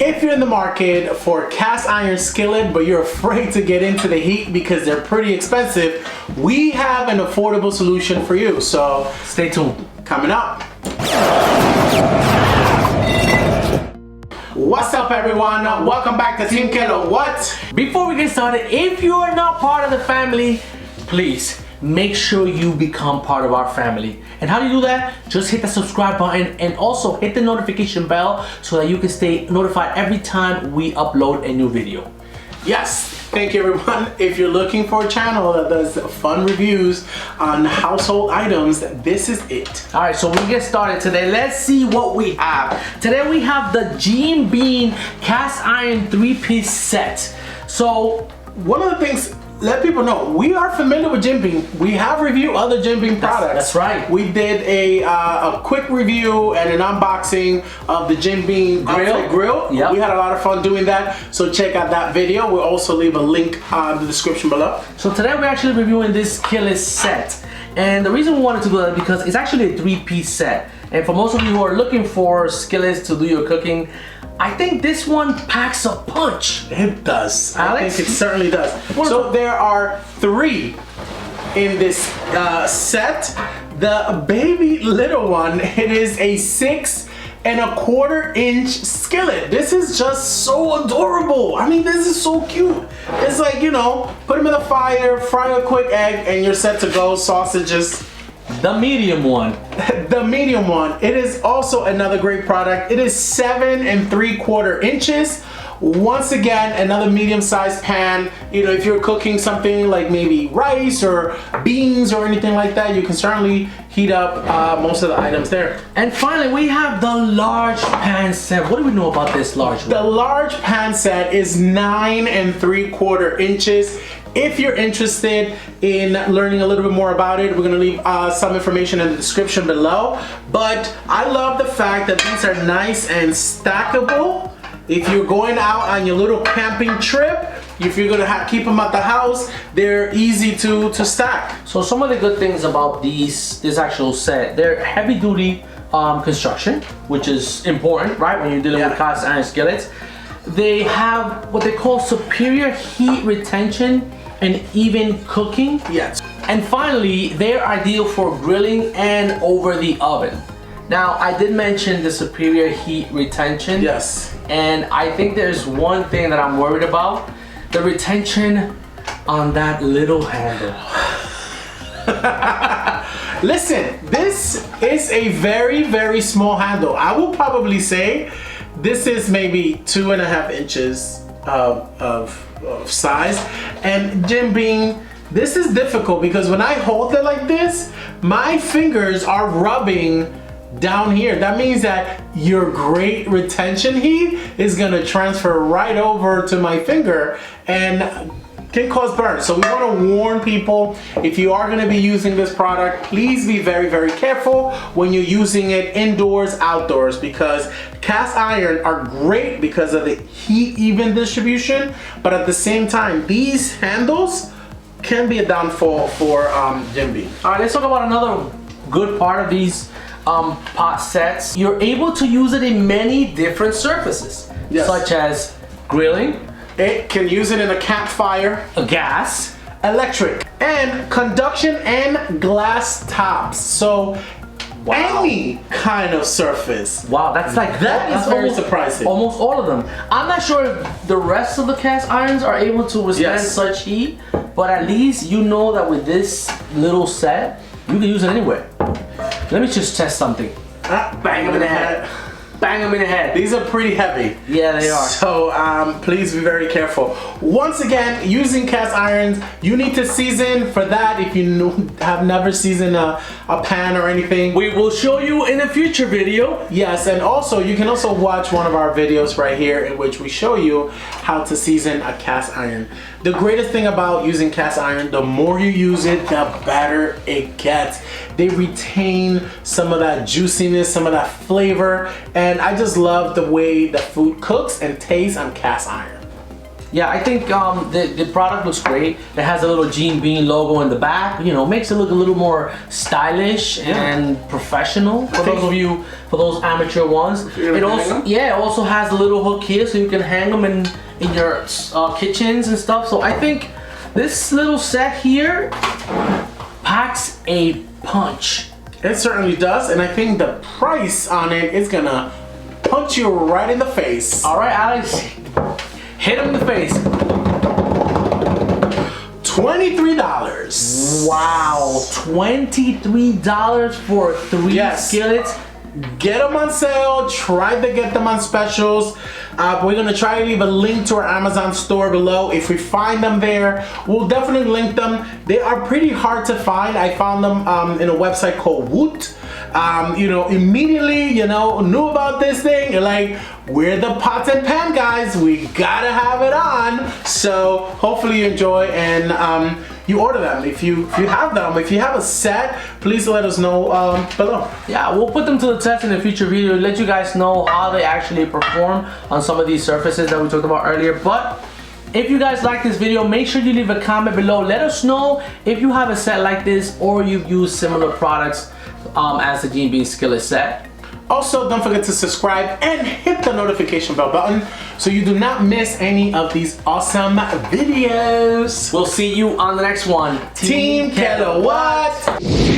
If you're in the market for cast iron skillet, but you're afraid to get into the heat because they're pretty expensive, we have an affordable solution for you. So stay tuned. Coming up. What's up, everyone? Welcome back to TeamKLoWhat. Before we get started, if you are not part of the family, please make sure you become part of our family. And how do you do that? Just hit the subscribe button and also hit the notification bell so that you can stay notified every time we upload a new video. Yes, thank you, everyone. If you're looking for a channel that does fun reviews on household items, this is it. All right, so we get started today. Let's see what we have. Today we have the JB cast iron 3-piece set. So one of the things, let people know, we are familiar with JB. We have reviewed other JB products. That's right. We did a quick review and an unboxing of the JB grill. Yep. We had a lot of fun doing that, so check out that video. We'll also leave a link in the description below. So today we're actually reviewing this skillet set. And the reason we wanted to do that is because it's actually a 3-piece set. And for most of you who are looking for skillets to do your cooking, I think this one packs a punch. It does. Alex? I think it certainly does. So there are 3 in this set. The baby little one, it is a 6¼ inch skillet. This is just so adorable. I mean, this is so cute. It's like, you know, put them in the fire, fry a quick egg, and you're set to go. Sausages. The medium one. The medium one. It is also another great product. It is 7¾ inches. Once again, another medium-sized pan. You know, if you're cooking something like maybe rice or beans or anything like that, you can certainly heat up most of the items there. And finally, we have the large pan set. What do we know about this large one? The large pan set is 9¾ inches. If you're interested in learning a little bit more about it, we're gonna leave some information in the description below. But I love the fact that these are nice and stackable. If you're going out on your little camping trip, if you're gonna keep them at the house, they're easy to stack. So some of the good things about this actual set, they're heavy duty construction, which is important, right? When you're dealing with cast iron skillets. They have what they call superior heat retention and even cooking. Yes. And finally, they're ideal for grilling and over the oven. Now, I did mention the superior heat retention. Yes. And I think there's one thing that I'm worried about. The retention on that little handle. Listen, this is a very, very small handle. I will probably say this is maybe 2½ inches of size. And JB, this is difficult because when I hold it like this, my fingers are rubbing down here. That means that your great retention heat is gonna transfer right over to my finger and can cause burns. So we want to warn people, if you are going to be using this product, please be very, very careful when you're using it indoors, outdoors, because cast iron are great because of the heat even distribution, but at the same time, these handles can be a downfall for JB. All right, let's talk about another good part of these pot sets. You're able to use it in many different surfaces, such as grilling. It can use it in a campfire, a gas, electric, and conduction and glass tops. So any kind of surface. Wow, that's like that's very surprising. Almost all of them. I'm not sure if the rest of the cast irons are able to withstand such heat, but at least you know that with this little set, you can use it anywhere. Let me just test something. Bang them in the head. Bang them in the head. These are pretty heavy. Yeah, they are. So please be very careful. Once again, using cast irons, you need to season. For that, if you have never seasoned a pan or anything, we will show you in a future video. Yes, and also you can also watch one of our videos right here in which we show you how to season a cast iron. The greatest thing about using cast iron, the more you use it, the better it gets. They retain some of that juiciness, some of that flavor, and I just love the way the food cooks and tastes on cast iron. Yeah, I think the product looks great. It has a little Gene Bean logo in the back. You know, makes it look a little more stylish and professional for those of you, for those amateur ones. It also has a little hook here, so you can hang them in your kitchens and stuff. So I think this little set here packs a punch. It certainly does, and I think the price on it is gonna punch you right in the face. All right, Alex. Hit him in the face. $23. Wow, $23 for 3 skillets. Get them on sale. Try to get them on specials. We're gonna try to leave a link to our Amazon store below. If we find them there, we'll definitely link them. They are pretty hard to find. I found them in a website called Woot. You know, immediately, you know, knew about this thing. You're like, we're the pots and pan guys. We gotta have it on. So hopefully you enjoy and you order them. If you have them, if you have a set, please let us know below. Yeah, we'll put them to the test in a future video. Let you guys know how they actually perform on some of these surfaces that we talked about earlier. But if you guys like this video, make sure you leave a comment below. Let us know if you have a set like this or you've used similar products as the Gene Bean skillet set. Also, don't forget to subscribe and hit the notification bell button so you do not miss any of these awesome videos. We'll see you on the next one. TeamKLoWhat.